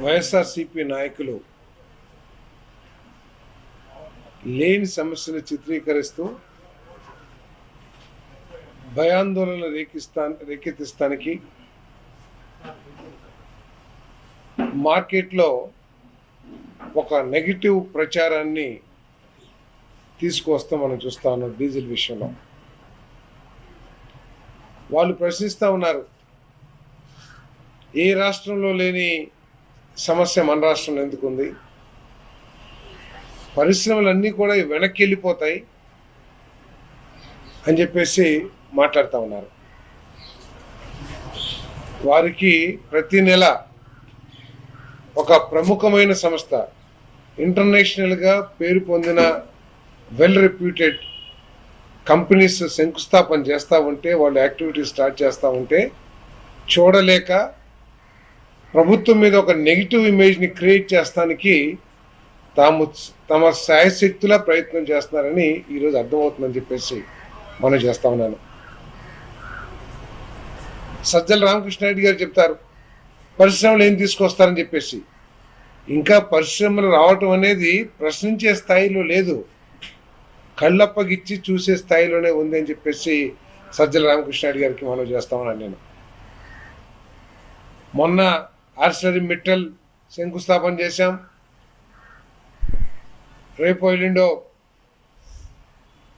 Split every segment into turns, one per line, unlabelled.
వైఎస్ఆర్సీపీ నాయకులు లేని సమస్యను చిత్రీకరిస్తూ భయాందోళన రేకెత్తిస్తానికి మార్కెట్లో ఒక నెగిటివ్ ప్రచారాన్ని తీసుకువస్తాం మనం చూస్తా ఉన్నాం. డీజిల్ విషయంలో వాళ్ళు ప్రశ్నిస్తూ ఉన్నారు, ఏ రాష్ట్రంలో లేని సమస్య మన రాష్ట్రంలో ఎందుకు ఉంది, పరిశ్రమలన్నీ కూడా వెనక్కి వెళ్ళిపోతాయి అని చెప్పేసి మాట్లాడుతూ ఉన్నారు. వారికి ప్రతి నెల ఒక ప్రముఖమైన సంస్థ, ఇంటర్నేషనల్గా పేరు పొందిన వెల్ రెప్యూటెడ్ కంపెనీస్ శంకుస్థాపన చేస్తూ ఉంటే, వాళ్ళు యాక్టివిటీ స్టార్ట్ చేస్తూ ఉంటే చూడలేక ప్రభుత్వం మీద ఒక నెగిటివ్ ఇమేజ్ని క్రియేట్ చేస్తానికి తమ శాయశక్తులా ప్రయత్నం చేస్తున్నారని ఈరోజు అర్థమవుతుందని చెప్పేసి మనం చేస్తా ఉన్నాను. సజ్జల రామకృష్ణారెడ్డి గారు చెప్తారు పరిశ్రమలు ఏం తీసుకొస్తారని చెప్పేసి. ఇంకా పరిశ్రమలు రావటం అనేది ప్రశ్నించే స్థాయిలో లేదు, కళ్ళప్పగిచ్చి చూసే స్థాయిలోనే ఉంది అని చెప్పేసి సజ్జల రామకృష్ణారెడ్డి గారికి మనం చేస్తా ఉన్నాను. నేను మొన్న ఆర్సిలర్మిట్టల్ శంకుస్థాపన చేశాం, రేపు ఎల్లుండో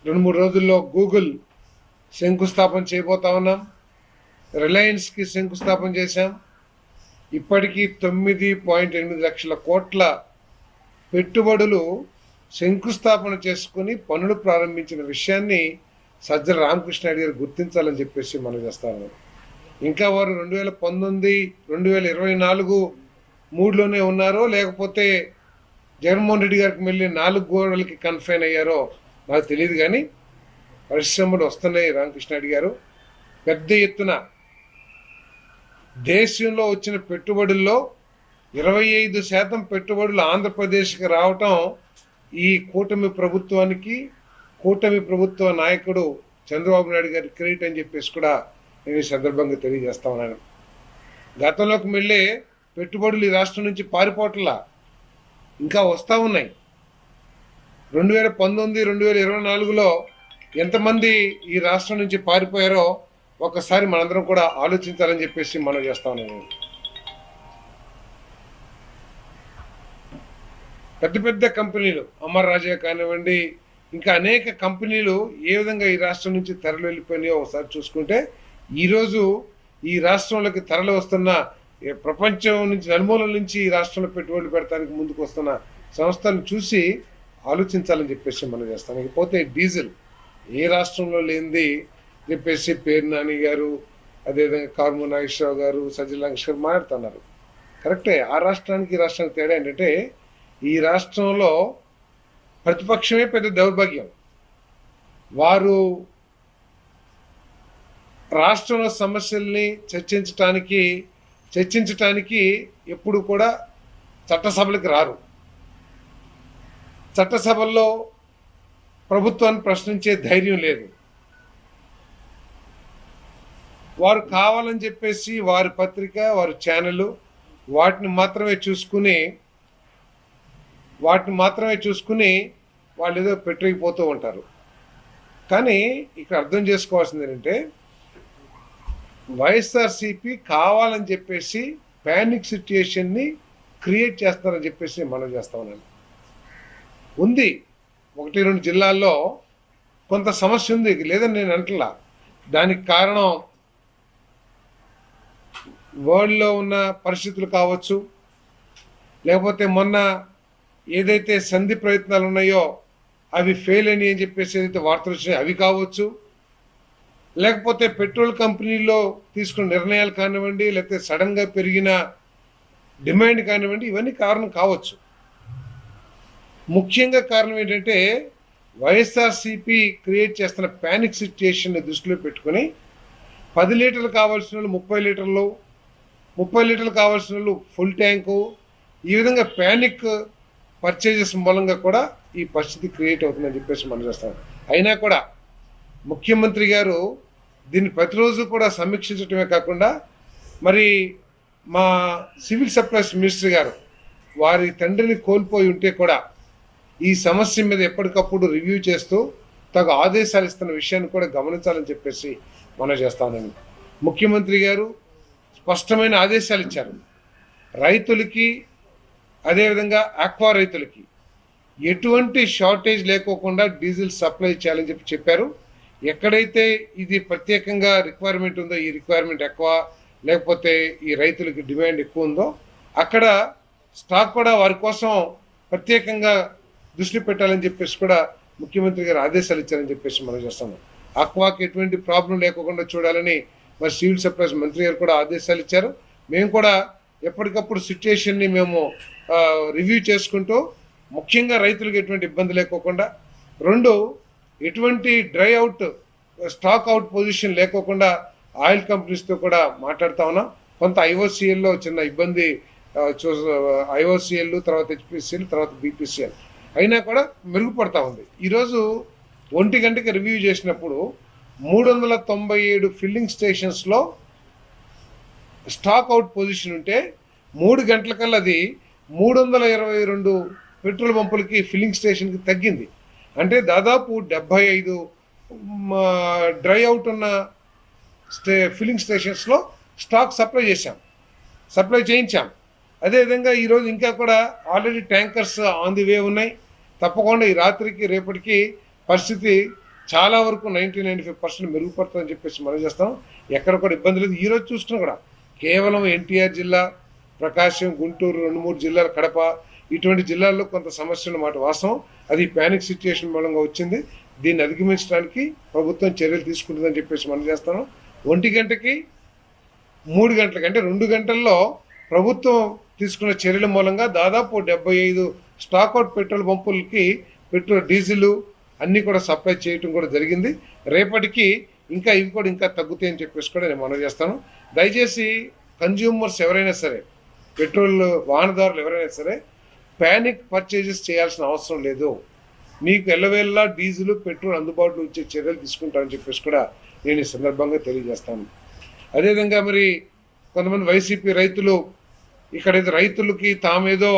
2-3 రోజుల్లో గూగుల్ శంకుస్థాపన చేయబోతా ఉన్నాం, రిలయన్స్కి శంకుస్థాపన చేశాం. ఇప్పటికీ 9.8 లక్షల కోట్ల పెట్టుబడులు శంకుస్థాపన చేసుకుని పనులు ప్రారంభించిన విషయాన్ని సజ్జల రామకృష్ణారెడ్డి గారు గుర్తించాలని చెప్పేసి మనం చేస్తాము. ఇంకా వారు 2019, 2024, 3లోనే ఉన్నారో లేకపోతే జగన్మోహన్ రెడ్డి గారికి మళ్ళీ 4 గోడలకి కన్ఫైన్ అయ్యారో నాకు తెలియదు, కానీ పరిశ్రమలు వస్తున్నాయి. రామకృష్ణారెడ్డి గారు పెద్ద ఎత్తున దేశంలో వచ్చిన పెట్టుబడుల్లో 25% పెట్టుబడులు ఆంధ్రప్రదేశ్కి రావటం ఈ కూటమి ప్రభుత్వానికి, కూటమి ప్రభుత్వ నాయకుడు చంద్రబాబు నాయుడు గారి క్రెడిట్ అని చెప్పేసి కూడా నేను ఈ సందర్భంగా తెలియజేస్తా ఉన్నాను. గతంలోకి వెళ్ళే పెట్టుబడులు ఈ రాష్ట్రం నుంచి పారిపోవట్లా, ఇంకా వస్తూ ఉన్నాయి. 2019, 2024లో ఎంతమంది ఈ రాష్ట్రం నుంచి పారిపోయారో ఒకసారి మనందరం కూడా ఆలోచించాలని చెప్పేసి మనం చేస్తా ఉన్నాను. పెద్ద పెద్ద కంపెనీలు, అమర్ రాజా కానివ్వండి, ఇంకా అనేక కంపెనీలు ఏ విధంగా ఈ రాష్ట్రం నుంచి తరలి వెళ్ళిపోయినాయో ఒకసారి చూసుకుంటే, ఈరోజు ఈ రాష్ట్రంలోకి తరలి వస్తున్న, ప్రపంచం నుంచి నలుమూలల నుంచి ఈ రాష్ట్రంలో పెట్టుబడులు పెడతానికి ముందుకు వస్తున్న సంస్థలను చూసి ఆలోచించాలని చెప్పేసి మనం చేస్తాం. ఇకపోతే డీజిల్ ఏ రాష్ట్రంలో లేనిది చెప్పేసి పేరు నాని గారు, అదేవిధంగా కారుమూరి నాగేశ్వరరావు గారు, సజ్జల రామకృష్ణ గారు మాట్లాడుతున్నారు. కరెక్టే, ఆ రాష్ట్రానికి ఈ రాష్ట్రానికి తేడా ఏంటంటే, ఈ రాష్ట్రంలో ప్రతిపక్షమే పెద్ద దౌర్భాగ్యం. వారు రాష్ట్రంలో సమస్యల్ని చర్చించటానికి ఎప్పుడు కూడా చట్టసభలకు రారు. చట్టసభల్లో ప్రభుత్వాన్ని ప్రశ్నించే ధైర్యం లేదు. వారు కావాలని చెప్పేసి వారి పత్రిక, వారి ఛానల్ వాటిని మాత్రమే చూసుకుని వాళ్ళు ఏదో పెట్టిపోతూ ఉంటారు. కానీ ఇక్కడ అర్థం చేసుకోవాల్సింది ఏంటంటే, వైఎస్ఆర్సీపీ కావాలని చెప్పేసి ప్యానిక్ సిచ్యుయేషన్ని క్రియేట్ చేస్తారని చెప్పేసి మనం చేస్తా ఉన్నాను. ఉంది 1-2 జిల్లాల్లో కొంత సమస్య ఉంది, లేదని నేను అంటలా. దానికి కారణం వరల్డ్లో ఉన్న పరిస్థితులు కావచ్చు, లేకపోతే మొన్న ఏదైతే సంధి ప్రయత్నాలు ఉన్నాయో అవి ఫెయిల్ అని చెప్పేసి ఏదైతే వార్తలు వచ్చాయో అవి కావచ్చు, లేకపోతే పెట్రోల్ కంపెనీల్లో తీసుకున్న నిర్ణయాలు కానివ్వండి, లేకపోతే సడన్గా పెరిగిన డిమాండ్ కానివ్వండి, ఇవన్నీ కారణం కావచ్చు. ముఖ్యంగా కారణం ఏంటంటే, వైఎస్ఆర్సీపీ క్రియేట్ చేస్తున్న ప్యానిక్ సిచ్యుయేషన్ని దృష్టిలో పెట్టుకుని 10 లీటర్లు కావాల్సిన వాళ్ళు 30 లీటర్లు, 30 లీటర్లు కావాల్సిన వాళ్ళు ఫుల్ ట్యాంకు, ఈ విధంగా ప్యానిక్ పర్చేజెస్ మూలంగా కూడా ఈ పరిస్థితి క్రియేట్ అవుతుందని చెప్పేసి మనం చేస్తాం. అయినా కూడా ముఖ్యమంత్రి గారు దీన్ని ప్రతిరోజు కూడా సమీక్షించడమే కాకుండా మరి మా సివిల్ సప్లైస్ మినిస్టర్ గారు వారి తండ్రిని కోల్పోయి ఉంటే కూడా ఈ సమస్య మీద ఎప్పటికప్పుడు రివ్యూ చేస్తూ తగు ఆదేశాలు ఇస్తున్న విషయాన్ని కూడా గమనించాలని చెప్పేసి మనం చేస్తానని ముఖ్యమంత్రి గారు స్పష్టమైన ఆదేశాలు ఇచ్చారు. రైతులకి అదేవిధంగా ఆక్వా రైతులకి ఎటువంటి షార్టేజ్ లేకోకుండా డీజిల్ సప్లై చేయాలని చెప్పారు. ఎక్కడైతే ఇది ప్రత్యేకంగా రిక్వైర్మెంట్ ఉందో, ఈ రిక్వైర్మెంట్ ఎక్కువ లేకపోతే ఈ రైతులకి డిమాండ్ ఎక్కువ ఉందో అక్కడ స్టాక్ కూడా వారి కోసం ప్రత్యేకంగా దృష్టి పెట్టాలని చెప్పేసి కూడా ముఖ్యమంత్రి గారు ఆదేశాలు ఇచ్చారని చెప్పేసి మనం చేస్తాము. ఆక్వాకి ఎటువంటి ప్రాబ్లం లేకుండా చూడాలని మరి సివిల్ సప్లైస్ మంత్రి గారు కూడా ఆదేశాలు ఇచ్చారు. మేము కూడా ఎప్పటికప్పుడు సిచ్యుయేషన్ని మేము రివ్యూ చేసుకుంటూ ముఖ్యంగా రైతులకు ఎటువంటి ఇబ్బంది లేకోకుండా, రెండు ఎటువంటి dry out stock out position లేకోకుండా ఆయిల్ కంపెనీస్తో కూడా మాట్లాడుతూ ఉన్నాం. కొంత ఐఓసిఎల్లో చిన్న ఇబ్బంది ఐఓసిఎల్ తర్వాత హెచ్పిసిఎల్ తర్వాత బీపీసీఎల్ అయినా కూడా మెరుగుపడతా ఉంది. ఈరోజు 1 గంటకి రివ్యూ చేసినప్పుడు 397 ఫిల్లింగ్ స్టేషన్స్లో స్టాక్ అవుట్ పొజిషన్ ఉంటే 3 గంటలకల్లా అది 322 పెట్రోల్ పంపులకి ఫిల్లింగ్ స్టేషన్కి తగ్గింది. అంటే దాదాపు 75 డ్రై అవుట్ ఉన్న ఫిల్లింగ్ స్టేషన్స్లో స్టాక్ సప్లై చేయించాం. అదేవిధంగా ఈరోజు ఇంకా కూడా already tankers on the way ఉన్నాయి. తప్పకుండా ఈ రాత్రికి రేపటికి పరిస్థితి చాలా వరకు 90-95% మెరుగుపడుతుందని చెప్పేసి మనం చేస్తాం. ఎక్కడ కూడా ఇబ్బంది లేదు. ఈరోజు చూసుకున్నా కూడా కేవలం ఎన్టీఆర్ జిల్లా, ప్రకాశం, గుంటూరు 2-3 జిల్లాలు, కడప ఇటువంటి జిల్లాల్లో కొంత సమస్య ఉన్నమాట వాస్తవం. అది ప్యానిక్ సిచ్యుయేషన్ మూలంగా వచ్చింది. దీన్ని అధిగమించడానికి ప్రభుత్వం చర్యలు తీసుకుంటుందని చెప్పేసి మనం చేస్తాం. 1 గంటకి 3 గంటలకి అంటే 2 గంటల్లో ప్రభుత్వం తీసుకున్న చర్యల మూలంగా దాదాపు 75 స్టాక్అవుట్ పెట్రోల్ పంపులకి డీజిల్ అన్నీ కూడా సప్లై చేయటం కూడా జరిగింది. రేపటికి ఇంకా ఇవి కూడా ఇంకా తగ్గుతాయని చెప్పేసి కూడా నేను మనవి చేస్తాను. దయచేసి కన్జ్యూమర్స్ ఎవరైనా సరే, పెట్రోల్ వాహనదారులు ఎవరైనా సరే ప్యానిక్ పర్చేజెస్ చేయాల్సిన అవసరం లేదు. మీకు ఎల్లవేళలా డీజిల్ పెట్రోల్ అందుబాటులో వచ్చే చర్యలు తీసుకుంటామని చెప్పేసి కూడా నేను ఈ సందర్భంగా తెలియజేస్తాను. అదేవిధంగా మరి కొంతమంది వైసీపీ రైతులు ఇక్కడైతే రైతులకి తామేదో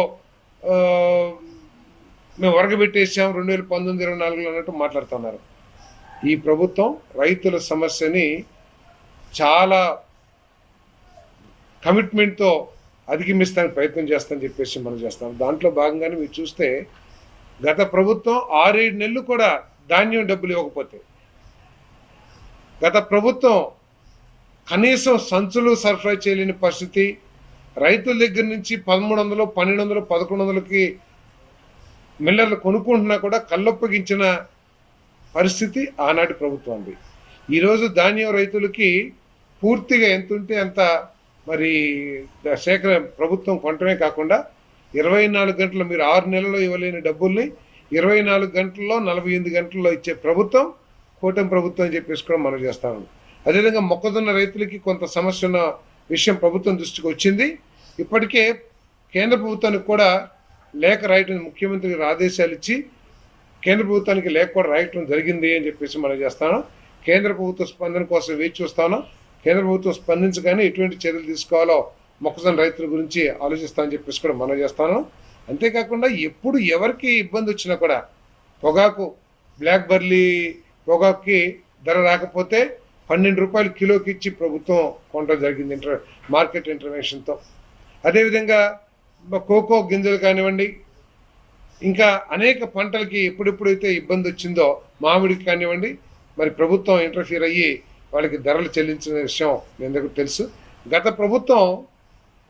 మేము వరగబెట్టేసాం 2019-24 అన్నట్టు మాట్లాడుతున్నారు. ఈ ప్రభుత్వం రైతుల సమస్యని చాలా కమిట్మెంట్తో అధిగమిస్తానికి ప్రయత్నం చేస్తామని చెప్పేసి మనం చేస్తాం. దాంట్లో భాగంగానే మీరు చూస్తే గత ప్రభుత్వం 6-7 నెలలు కూడా ధాన్యం డబ్బులు ఇవ్వకపోతే, గత ప్రభుత్వం కనీసం సంచులు సరఫరా చేయలేని పరిస్థితి, రైతుల దగ్గర నుంచి 1300, 1200, 1100కి మిల్లర్లు కొనుక్కుంటున్నా కూడా కళ్ళొప్పగించిన పరిస్థితి ఆనాటి ప్రభుత్వం. ఈరోజు ధాన్యం రైతులకి పూర్తిగా ఎంత ఉంటే అంత మరి ప్రభుత్వం కొనటమే కాకుండా 24 గంటలు మీరు 6 నెలల్లో ఇవ్వలేని డబ్బుల్ని 24 గంటల్లో 48 గంటల్లో ఇచ్చే ప్రభుత్వం కూటమి ప్రభుత్వం అని చెప్పేసి కూడా మనం చేస్తాము. అదేవిధంగా మొక్కజొన్న రైతులకి కొంత సమస్య ఉన్న విషయం ప్రభుత్వం దృష్టికి వచ్చింది. ఇప్పటికే కేంద్ర ప్రభుత్వానికి కూడా లేఖ రాయటం ముఖ్యమంత్రి గారు ఆదేశాలు ఇచ్చి కేంద్ర ప్రభుత్వానికి లేఖ కూడా రాయటం జరిగింది అని చెప్పేసి మనం చేస్తాను. కేంద్ర ప్రభుత్వ స్పందన కోసం వేచి చూస్తాను. కేంద్ర ప్రభుత్వం స్పందించగానే ఎటువంటి చర్యలు తీసుకోవాలో మొక్కజొన్న రైతుల గురించి ఆలోచిస్తామని చెప్పేసి కూడా మనం చేస్తాను. అంతేకాకుండా ఎప్పుడు ఎవరికి ఇబ్బంది వచ్చినా కూడా పొగాకు, బ్లాక్ బర్లీ పొగాకుకి ధర రాకపోతే 12 రూపాయలు కిలోకి ఇచ్చి ప్రభుత్వం కొనడం జరిగింది మార్కెట్ ఇంటర్వెన్షన్తో. అదేవిధంగా కోకో గింజలు కానివ్వండి, ఇంకా అనేక పంటలకి ఎప్పుడెప్పుడైతే ఇబ్బంది వచ్చిందో మామిడికి కానివ్వండి, మరి ప్రభుత్వం ఇంటర్ఫీర్ అయ్యి వాళ్ళకి ధరలు చెల్లించిన విషయం మీ అందరికీ తెలుసు. గత ప్రభుత్వం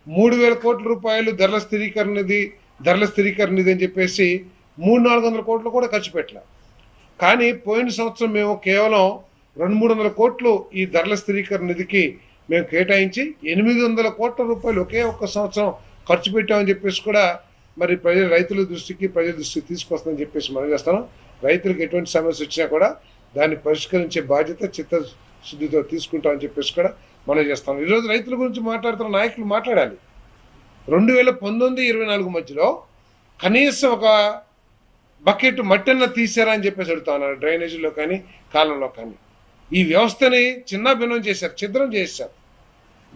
3000 కోట్ల రూపాయలు ధరల స్థిరీకరణ నిధి అని చెప్పేసి 300-400 కోట్లు కూడా ఖర్చు పెట్టలే. కానీ పోయిన సంవత్సరం మేము కేవలం 200-300 కోట్లు ఈ ధరల స్థిరీకరణ నిధికి మేము కేటాయించి 800 కోట్ల రూపాయలు ఒకే ఒక్క సంవత్సరం ఖర్చు పెట్టామని చెప్పేసి కూడా మరి రైతుల దృష్టికి ప్రజల దృష్టికి తీసుకొస్తుందని చెప్పేసి మనం చేస్తాను. రైతులకు ఎటువంటి సమస్య వచ్చినా కూడా దాన్ని పరిష్కరించే బాధ్యత చిత్తశుద్ధితో తీసుకుంటామని చెప్పేసి కూడా మనం చేస్తాం. ఈరోజు రైతుల గురించి మాట్లాడుతున్న నాయకులు మాట్లాడాలి. 2019-24 మధ్యలో కనీసం ఒక బకెట్ మట్టన్న తీసారా అని చెప్పేసి అడుగుతా ఉన్నారు. డ్రైనేజీలో కానీ కాలంలో కానీ ఈ వ్యవస్థని చిన్న భిన్నం చేశారు, ఛిద్రం చేశారు.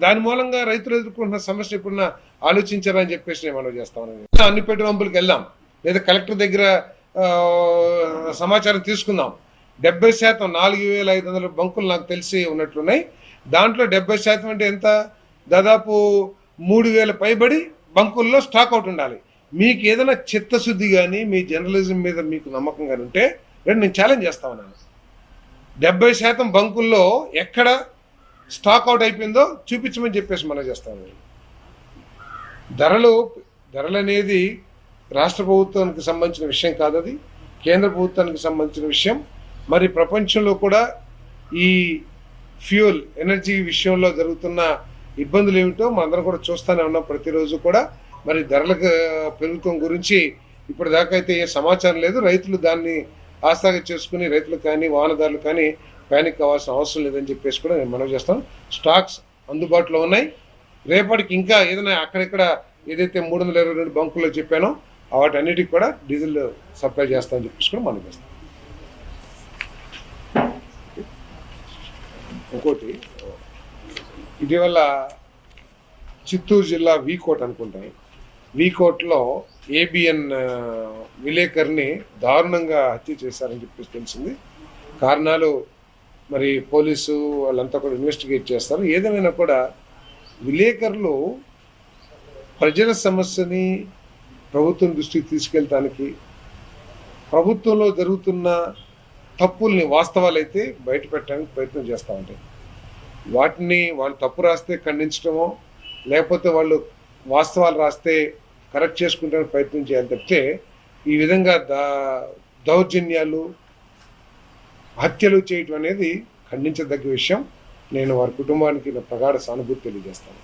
దాని మూలంగా రైతులు ఎదుర్కొంటున్న సమస్య ఇప్పుడున్న ఆలోచించారని చెప్పేసి నేను మనం చేస్తామని. అన్ని పెట్రోల్ పంపులకు వెళ్దాం, లేదా కలెక్టర్ దగ్గర సమాచారం తీసుకుందాం. 70% 4,500 బంకులు నాకు తెలిసి ఉన్నట్లున్నాయి. దాంట్లో 70% అంటే ఎంత, దాదాపు 3,000 పైబడి బంకుల్లో స్టాక్ అవుట్ ఉండాలి. మీకు ఏదైనా చిత్తశుద్ధి కానీ మీ జర్నలిజం మీద మీకు నమ్మకం కానీ ఉంటే నేను ఛాలెంజ్ చేస్తా ఉన్నాను. 70% బంకుల్లో ఎక్కడ స్టాక్ అవుట్ అయిపోయిందో చూపించమని చెప్పేసి మనం చేస్తాను. ధరలు అనేది రాష్ట్ర ప్రభుత్వానికి సంబంధించిన విషయం కాదు, అది కేంద్ర ప్రభుత్వానికి సంబంధించిన విషయం. మరి ప్రపంచంలో కూడా ఈ ఫ్యూయల్ ఎనర్జీ విషయంలో జరుగుతున్న ఇబ్బందులు ఏమిటో మనందరం కూడా చూస్తూనే ఉన్నాం ప్రతిరోజు కూడా. మరి ధరలకు పెరుగుతాం గురించి ఇప్పటిదాకా అయితే ఏ సమాచారం లేదు. రైతులు దాన్ని ఆస్థాగా చేసుకుని రైతులు కానీ వాహనదారులు కానీ ప్యానిక్ కావాల్సిన అవసరం లేదని చెప్పేసి కూడా నేను మనవి చేస్తాను. స్టాక్స్ అందుబాటులో ఉన్నాయి. రేపటికి ఇంకా ఏదైనా అక్కడెక్కడ ఏదైతే 322 బంకుల్లో చెప్పానో వాటన్నిటికి కూడా డీజిల్ సప్లై చేస్తామని చెప్పేసి కూడా మనం చేస్తాం. ఇంకోటి, ఇటీవల చిత్తూరు జిల్లా వీకోట్ అనుకుంటాను, వీకోట్లో ఏబిఎన్ విలేకర్ని దారుణంగా హత్య చేశారని చెప్పేసి తెలిసింది. కారణాలు మరి పోలీసు వాళ్ళంతా కూడా ఇన్వెస్టిగేట్ చేస్తారు. ఏదేమైనా కూడా విలేకరులు ప్రజల సమస్యని ప్రభుత్వం దృష్టికి తీసుకెళ్ళటానికి, ప్రభుత్వంలో జరుగుతున్న తప్పుల్ని వాస్తవాలైతే బయట పెట్టడానికి ప్రయత్నం చేస్తూ ఉంటాయి. వాటిని వాళ్ళు తప్పు రాస్తే ఖండించడమో, లేకపోతే వాళ్ళు వాస్తవాలు రాస్తే కరెక్ట్ చేసుకుంటానికి ప్రయత్నం చేయాలి తప్పితే ఈ విధంగా దౌర్జన్యాలు హత్యలు చేయటం అనేది ఖండించదగ్గ విషయం. నేను వారి కుటుంబానికి ప్రగాఢ సానుభూతి తెలియజేస్తాను.